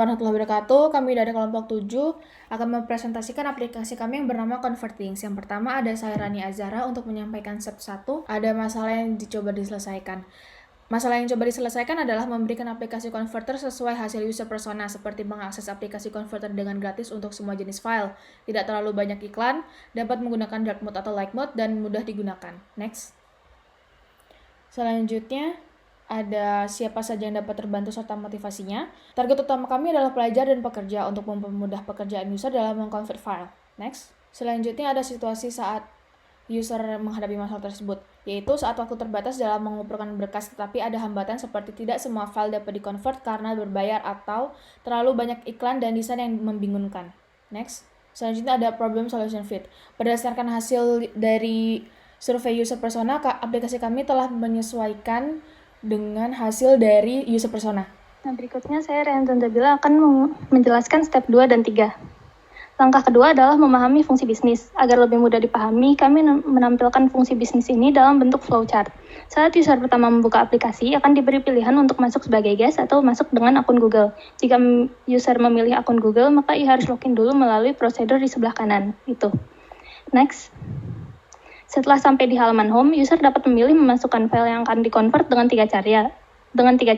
Warahmatullahi wabarakatuh. Kami dari kelompok 7 akan mempresentasikan aplikasi kami yang bernama ConvertThings. Yang pertama ada saya Rani Azhara untuk menyampaikan step 1. Ada masalah yang dicoba diselesaikan. Masalah yang coba diselesaikan adalah memberikan aplikasi converter sesuai hasil user persona, seperti mengakses aplikasi converter dengan gratis untuk semua jenis file, tidak terlalu banyak iklan, dapat menggunakan dark mode atau light mode, dan mudah digunakan. Next. Selanjutnya, ada siapa saja yang dapat terbantu serta motivasinya. Target utama kami adalah pelajar dan pekerja untuk mempermudah pekerjaan user dalam mengkonvert file. Next. Selanjutnya ada situasi saat user menghadapi masalah tersebut, yaitu saat waktu terbatas dalam mengumpulkan berkas tetapi ada hambatan seperti tidak semua file dapat dikonvert karena berbayar atau terlalu banyak iklan dan desain yang membingungkan. Next. Selanjutnya ada problem solution fit. Berdasarkan hasil dari survei user persona, aplikasi kami telah menyesuaikan dengan hasil dari user persona. Nah, berikutnya saya Rianton Zabila akan menjelaskan step 2 dan 3. Langkah kedua adalah memahami fungsi bisnis. Agar lebih mudah dipahami, kami menampilkan fungsi bisnis ini dalam bentuk flowchart. Saat user pertama membuka aplikasi, akan diberi pilihan untuk masuk sebagai guest atau masuk dengan akun Google. Jika user memilih akun Google, maka ia harus login dulu melalui prosedur di sebelah kanan. Itu. Next. Setelah sampai di halaman home, user dapat memilih memasukkan file yang akan di-convert dengan tiga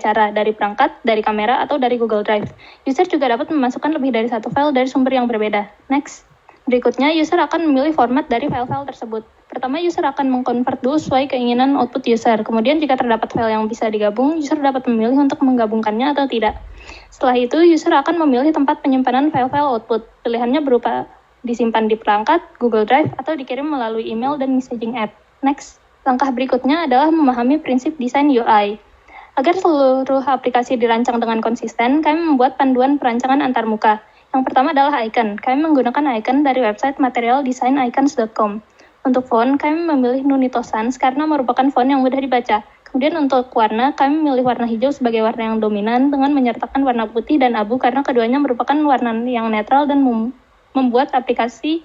cara, dari perangkat, dari kamera, atau dari Google Drive. User juga dapat memasukkan lebih dari satu file dari sumber yang berbeda. Next. Berikutnya, user akan memilih format dari file-file tersebut. Pertama, user akan mengkonvert dulu sesuai keinginan output user. Kemudian, jika terdapat file yang bisa digabung, user dapat memilih untuk menggabungkannya atau tidak. Setelah itu, user akan memilih tempat penyimpanan file-file output. Pilihannya berupa disimpan di perangkat, Google Drive, atau dikirim melalui email dan messaging app. Next. Langkah berikutnya adalah memahami prinsip desain UI. Agar seluruh aplikasi dirancang dengan konsisten, kami membuat panduan perancangan antarmuka. Yang pertama adalah icon. Kami menggunakan icon dari website materialdesignicons.com. Untuk font, kami memilih Nunito Sans karena merupakan font yang mudah dibaca. Kemudian untuk warna, kami memilih warna hijau sebagai warna yang dominan dengan menyertakan warna putih dan abu karena keduanya merupakan warna yang netral dan membuat aplikasi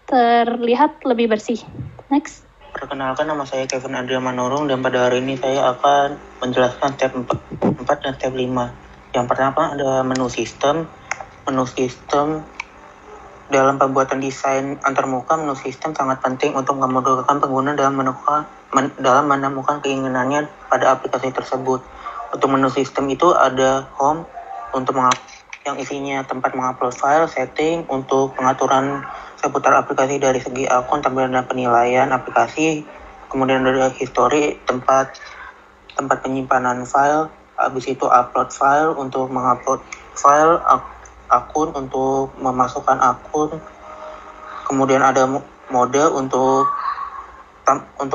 terlihat lebih bersih. Next. Perkenalkan, nama saya Kevin Adrian Manurung dan pada hari ini saya akan menjelaskan step 4 dan step 5. Yang pertama ada menu sistem. Menu sistem dalam pembuatan desain antarmuka, menu sistem sangat penting untuk memudahkan pengguna dalam menemukan keinginannya pada aplikasi tersebut. Untuk menu sistem itu ada home untuk yang isinya tempat mengupload file, setting untuk pengaturan seputar aplikasi dari segi akun, tampilan dan penilaian aplikasi, kemudian ada history, tempat penyimpanan file, habis itu upload file untuk mengupload file, akun untuk memasukkan akun, kemudian ada mode untuk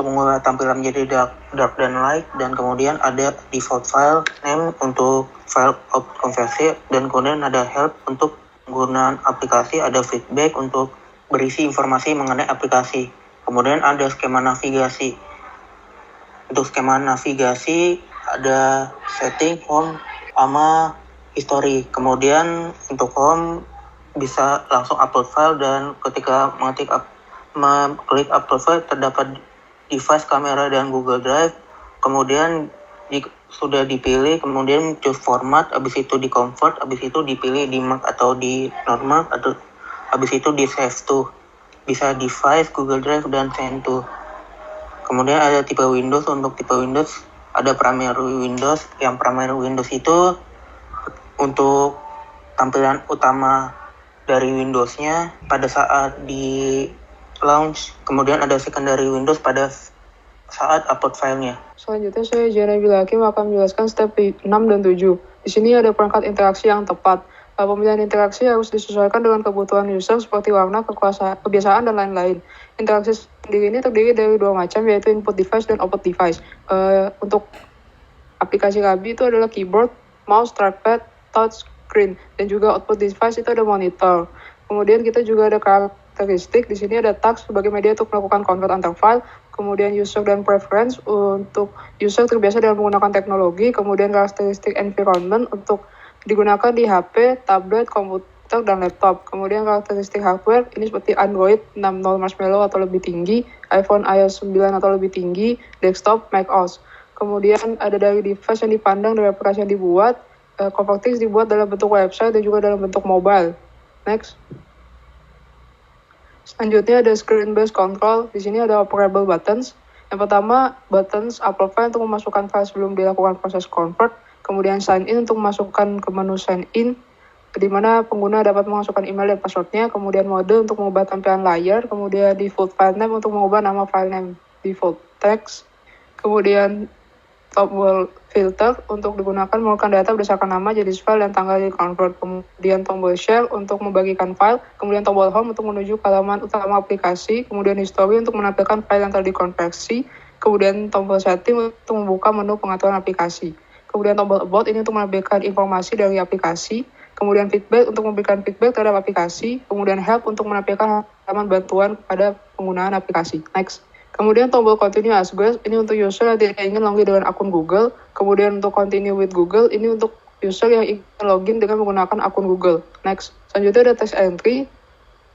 mengubah tampilan menjadi dark dan light, dan kemudian ada default file name untuk file konversi, dan kemudian ada help untuk penggunaan aplikasi, ada feedback untuk berisi informasi mengenai aplikasi. Kemudian ada skema navigasi. Untuk skema navigasi ada setting, home, sama history. Kemudian untuk home bisa langsung upload file, dan ketika mengklik upload file terdapat device, kamera, dan Google Drive. Kemudian sudah dipilih, kemudian choose format, habis itu di convert, habis itu dipilih di Mac atau di normal, atau habis itu di save to, bisa device, Google Drive, dan send to. Kemudian ada tipe Windows. Untuk tipe Windows ada primary Windows. Yang primary Windows itu untuk tampilan utama dari Windows-nya pada saat di launch. Kemudian ada secondary Windows pada saat upload filenya. Selanjutnya saya Jana Bilhakim akan menjelaskan step 6 dan 7. Di sini ada perangkat interaksi yang tepat. Pemilihan interaksi harus disesuaikan dengan kebutuhan user seperti warna, kebiasaan, dan lain-lain. Interaksi sendiri ini terdiri dari dua macam, yaitu input device dan output device. Untuk aplikasi kami itu adalah keyboard, mouse, trackpad, touch screen, dan juga output device itu ada monitor. Kemudian kita juga ada karakteristik. Di sini ada task sebagai media untuk melakukan convert antar file. Kemudian user dan preference untuk user terbiasa dalam menggunakan teknologi. Kemudian karakteristik environment untuk digunakan di HP, tablet, komputer, dan laptop. Kemudian karakteristik hardware ini seperti Android 6.0 Marshmallow atau lebih tinggi, iPhone iOS 9 atau lebih tinggi, desktop, macOS. Kemudian ada dari device yang dipandang, dari aplikasi yang dibuat, Convertix dibuat dalam bentuk website dan juga dalam bentuk mobile. Next. Selanjutnya ada screen based control. Di sini ada operable buttons. Yang pertama, buttons upload file untuk memasukkan file sebelum dilakukan proses convert. Kemudian sign in untuk memasukkan ke menu sign in, di mana pengguna dapat memasukkan email dan passwordnya. Kemudian mode untuk mengubah tampilan layar. Kemudian default file name untuk mengubah nama file name. Default text. Kemudian tombol filter untuk digunakan mengumpulkan data berdasarkan nama, jenis file, dan tanggal di convert. Kemudian tombol share untuk membagikan file. Kemudian tombol home untuk menuju ke halaman utama aplikasi. Kemudian history untuk menampilkan file yang telah dikonversi. Kemudian tombol setting untuk membuka menu pengaturan aplikasi. Kemudian tombol about ini untuk menampilkan informasi dari aplikasi. Kemudian feedback untuk memberikan feedback terhadap aplikasi. Kemudian help untuk menampilkan halaman bantuan kepada penggunaan aplikasi. Next. Kemudian tombol continue as guest ini untuk user yang tidak ingin login dengan akun Google. Kemudian untuk continue with Google ini untuk user yang ingin login dengan menggunakan akun Google. Next. Selanjutnya ada text entry.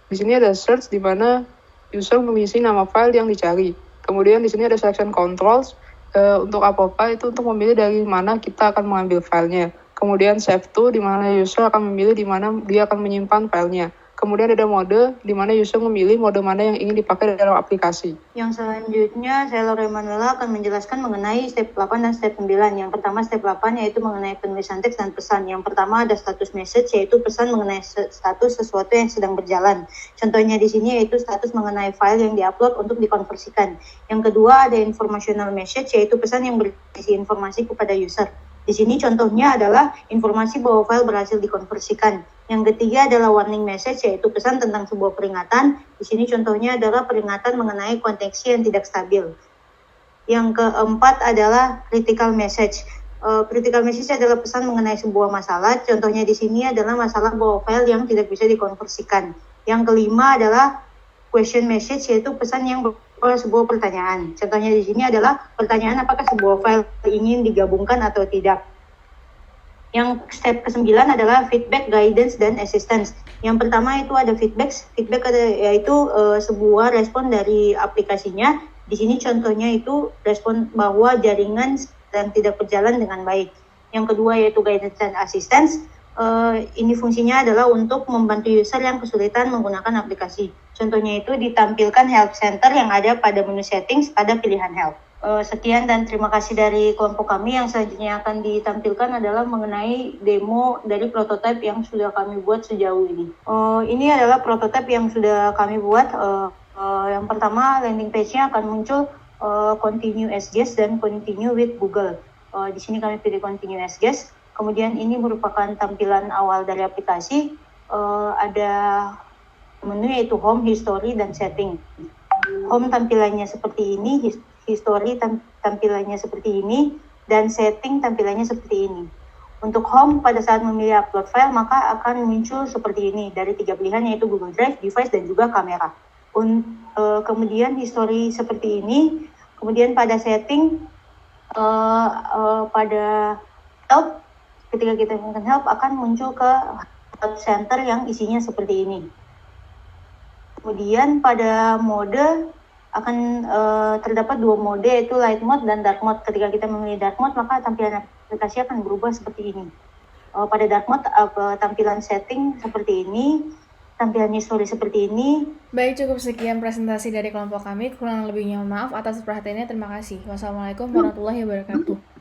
Di sini ada search di mana user mengisi nama file yang dicari. Kemudian di sini ada selection controls. Untuk apa itu untuk memilih dari mana kita akan mengambil filenya. Kemudian save to di mana user akan memilih di mana dia akan menyimpan filenya. Kemudian ada mode di mana user memilih mode mana yang ingin dipakai dalam aplikasi. Yang selanjutnya, saya Laura Emanuela akan menjelaskan mengenai step 8 dan step 9. Yang pertama step 8 yaitu mengenai penulisan teks dan pesan. Yang pertama ada status message yaitu pesan mengenai status sesuatu yang sedang berjalan. Contohnya di sini yaitu status mengenai file yang diupload untuk dikonversikan. Yang kedua ada informational message yaitu pesan yang berisi informasi kepada user. Di sini contohnya adalah informasi bahwa file berhasil dikonversikan. Yang ketiga adalah warning message, yaitu pesan tentang sebuah peringatan. Di sini contohnya adalah peringatan mengenai koneksi yang tidak stabil. Yang keempat adalah critical message. Critical message adalah pesan mengenai sebuah masalah. Contohnya di sini adalah masalah bahwa file yang tidak bisa dikonversikan. Yang kelima adalah question message, yaitu pesan yang oleh sebuah pertanyaan. Contohnya di sini adalah pertanyaan apakah sebuah file ingin digabungkan atau tidak. Yang step ke-9 adalah feedback, guidance, dan assistance. Yang pertama itu ada feedback. Feedback yaitu sebuah respon dari aplikasinya. Di sini contohnya itu respon bahwa jaringan sedang tidak berjalan dengan baik. Yang kedua yaitu guidance dan assistance. Ini fungsinya adalah untuk membantu user yang kesulitan menggunakan aplikasi. Contohnya itu ditampilkan help center yang ada pada menu settings pada pilihan help. Sekian dan terima kasih dari kelompok kami. Yang selanjutnya akan ditampilkan adalah mengenai demo dari prototipe yang sudah kami buat sejauh ini. Ini adalah prototipe yang sudah kami buat. Yang pertama landing page-nya akan muncul continue as guest dan continue with Google. Di sini kami pilih continue as guest. Kemudian ini merupakan tampilan awal dari aplikasi. Ada menu yaitu home, history, dan setting. Home tampilannya seperti ini, history tampilannya seperti ini, dan setting tampilannya seperti ini. Untuk home pada saat memilih upload file maka akan muncul seperti ini dari 3 pilihan yaitu Google Drive, device, dan juga kamera. Kemudian history seperti ini. Kemudian pada setting pada help, ketika kita menggunakan help akan muncul ke help center yang isinya seperti ini. Kemudian pada mode akan terdapat 2 mode yaitu light mode dan dark mode. Ketika kita memilih dark mode maka tampilan aplikasi akan berubah seperti ini. Pada dark mode tampilan setting seperti ini, tampilan history seperti ini. Baik, cukup sekian presentasi dari kelompok kami. Kurang lebihnya maaf atas perhatiannya. Terima kasih. Wassalamualaikum warahmatullahi wabarakatuh.